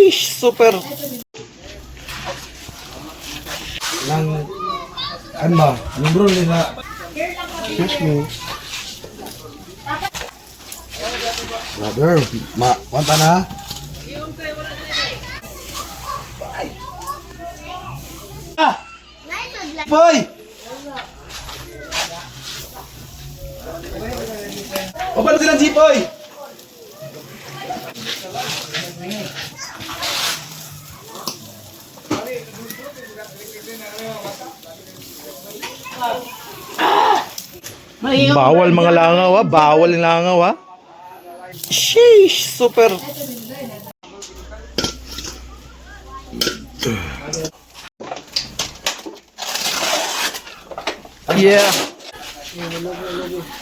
Sheesh, super. Nang ano ba? Anong bro nila? Excuse me. Brother, kwanta na? Ah! Boy! O paano silang jipoy? Bawal mga langaw ha. Bawal yung langaw ha. Sheesh, super. Yeah.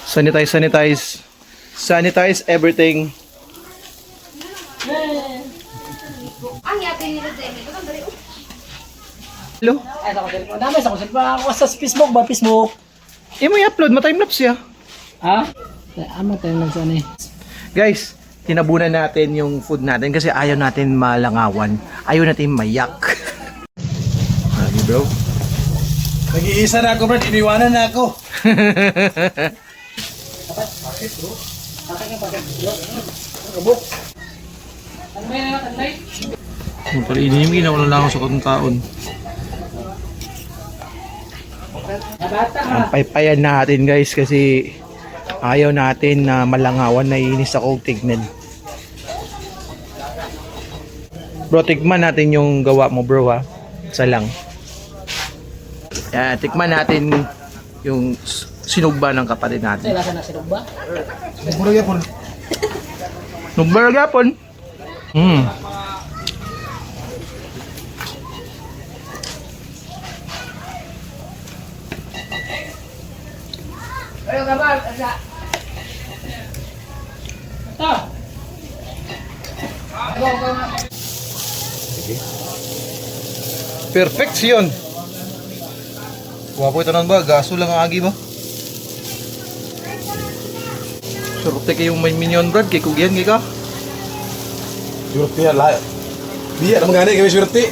Sanitize, sanitize. Sanitize everything. Hello? Ay, sa cellphone. Dami sa cellphone. Ako sa Facebook ba? Facebook. Mo i-upload, ma-timelapse ya. Ha? Amo tayo lang sana eh. Guys, tinabunan natin yung food natin kasi ayaw natin malangawan. Ayaw natin mayak. Lagi bro. Nag-iisa na ako bro, iniwanan na ako. Bakit bro? Bakit yung bakit bro? Kabuk. Tanday na tanday. Pero inim, ginawa lang ako sa kong taon. Ang paypayan natin guys kasi ayaw natin na malangawan, naiinis ako tignan. Bro, tikman natin yung gawa mo bro ha. Isa lang. Yan, tikman natin yung sinugba ng kapatid natin. Lasa na sinugba? Siguro yapon. Nugba na gapon. Ayo kabar, asa. Ito. Perfection. Wapo ito nun ba? Gaso lang ang agi ba? Surte kayong may minion brad, kay Kugyan, kay ka? Surti ya lah. Dia naman gani kami surti.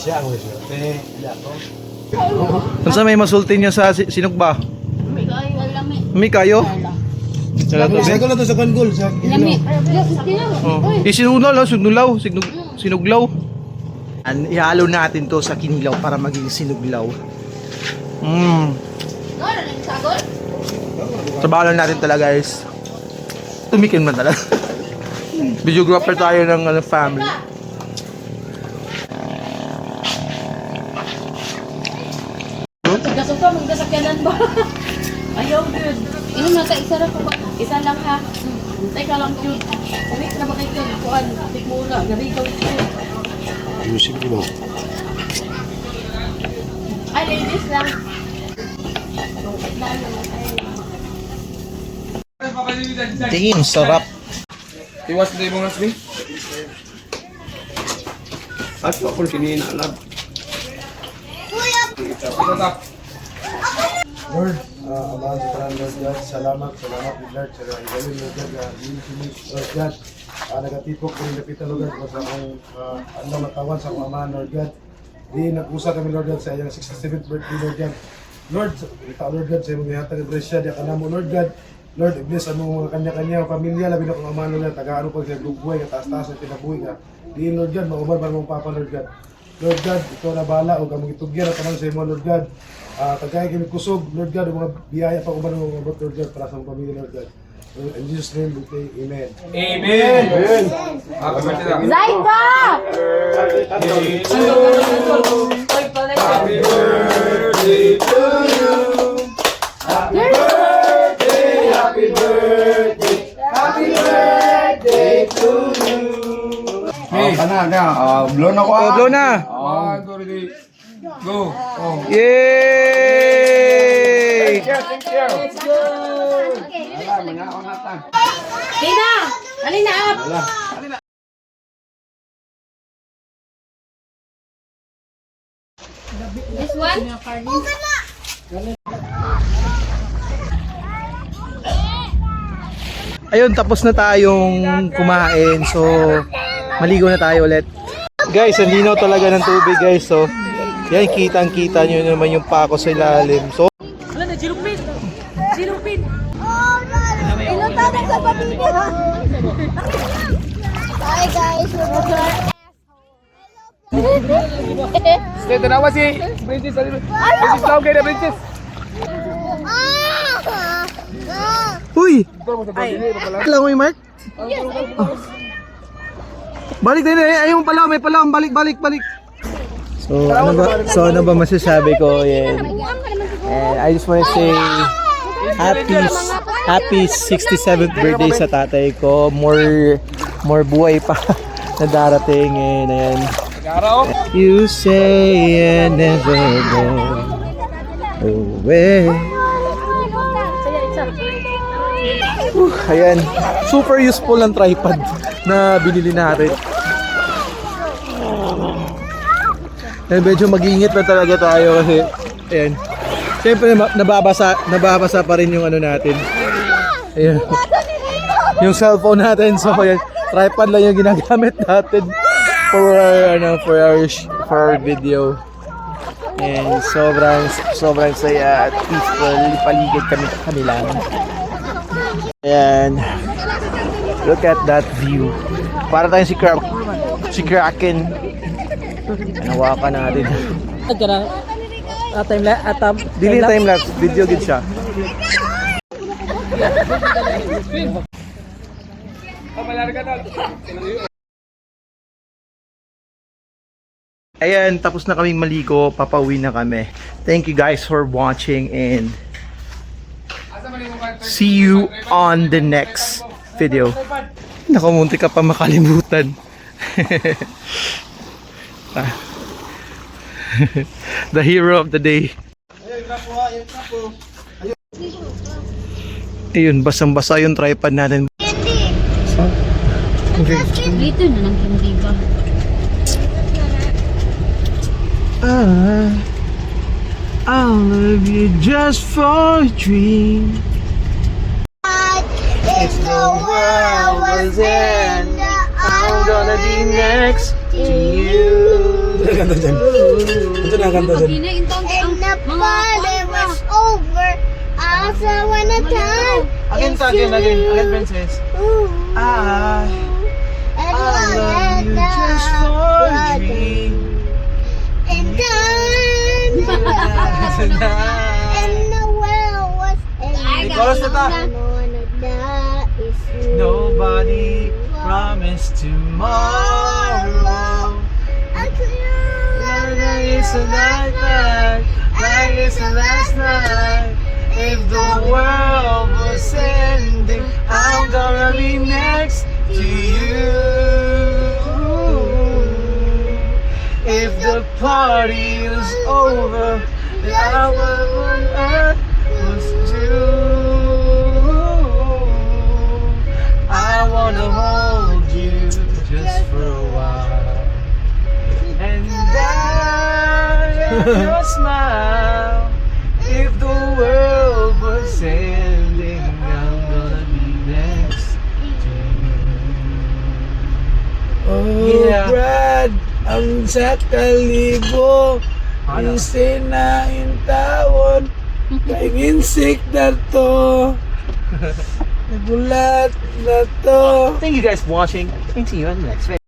Siya ang surti. Kung saan may masulti niya sa sinugba? May kayo, lami. May kayo? Saya ko na to sa kangol sa Lami. Oh. Isinulaw lang, sinuglaw. Ihalo natin to sa kinilaw para maging sinuglaw. Trabaho lang natin talaga guys. Tumikin man talaga. Videographer tayo ng family. Gasok ka, magkasakyanan ba? Ayaw, dude. Ino na sa isa ra ko ba? Isa lang ha. Hintay ka lang, dude. Uwi na ba kayo? Kuan, tik mo na. Gabi ka ulit. Music di ba? Ay, ladies lang. Tingin, sarap. Tiwas na yung mga sbi. At ako sinina lab. Lord, amahan sa parang Lord God, salamat Lord, sa gawin Lord God, Lord God, nagatipok ko rin napitan Lord God, sa akong ano matawan sa akong amahan Lord God, di nag-usa kami Lord God sa iyang 67th birthday Lord God, Lord, ita Lord God, sa iyong ihatag ng presya, di ka na mo Lord God, Lord, bless ang mga kanya-kanya pamilya, labi na kong amahan Lord God, taga-ano po sa lugbuhay, kataas-taas at pinabuhay ka, di Lord God, mauban para mong Papa Lord God, Lord God, ikaw na bahala o kamong itugyan at tamang sa imo Lord God. Tagay kami kusog, Lord God, mga biyaya pa kuman ng mga abot, Lord God, para sa mga pamilya, Lord God. In Jesus' name, we pray, Amen. Amen. Amen. Happy birthday. Zaika! Happy birthday to you. Happy birthday, happy birthday, happy birthday to you. Blow na ko Oh, blow na. Go, ready. Go. Oh. Yay! Thank you. Tina! Alin na up! This one? Ayun, tapos na tayong kumain. So, maligo na tayo ulit. Guys, ang linaw talaga ng tubig guys. So, yan, kitang-kita nyo naman yung pako sa ilalim. So, Wala na, silupin! Silupin! Inutanong sa pamilya. Hi guys, Stay, tanawa si Princess. Princess tawag kayo na Princess. uy! Kailangan mo yung mark? Oh. Balik din eh. Ayun pala, may pala. Balik. So ano ba masasabi ko? And I just want to say happy 67th birthday sa tatay ko. More buhay pa na darating. And ayan. You say I never go away. Ayan, super useful ng tripod na binili natin. Medyo mag-iingat na talaga tayo kasi ayan. Siyempre nababasa pa rin yung ano natin. Ayan. Yung cellphone natin. So ayan, tripod lang yung ginagamit natin for our video. And sobrang saya at peaceful. Paligid kami lang. And look at that view. Para tayong si Kraken. Nawakan natin. Dili time lapse, video gid siya. Ayan, tapos na kaming maligo, papauwi na kami. Thank you guys for watching and see you on the next video. Nakamunti ka pa makalimutan. The hero of the day. Ayun, basang-basa yung tripod natin. Okay. Dito na ng hindi ba? I'll love you just for a dream. if the world was end, I'm gonna be next to you. Kanta dyan. Ito na kanta dyan. and the party was over. Also wanna time Again, princess. I love you just for a dream. And then and the world was ending. Chorus na ta. Nobody promised tomorrow. Like it's a nightmare, like it's the last night. If the world was ending, I'm gonna be next to you. If the party was over, the hour on earth was due. I wanna hold you just for a while, and I love your smile. If the world was ending, I'm gonna be next to you. Oh, Yeah. Brad, ang sa kalibo, Ano? yung sinain tawon, kay ginsik na to, nagulat na to. Thank you guys for watching, and see you on the next video.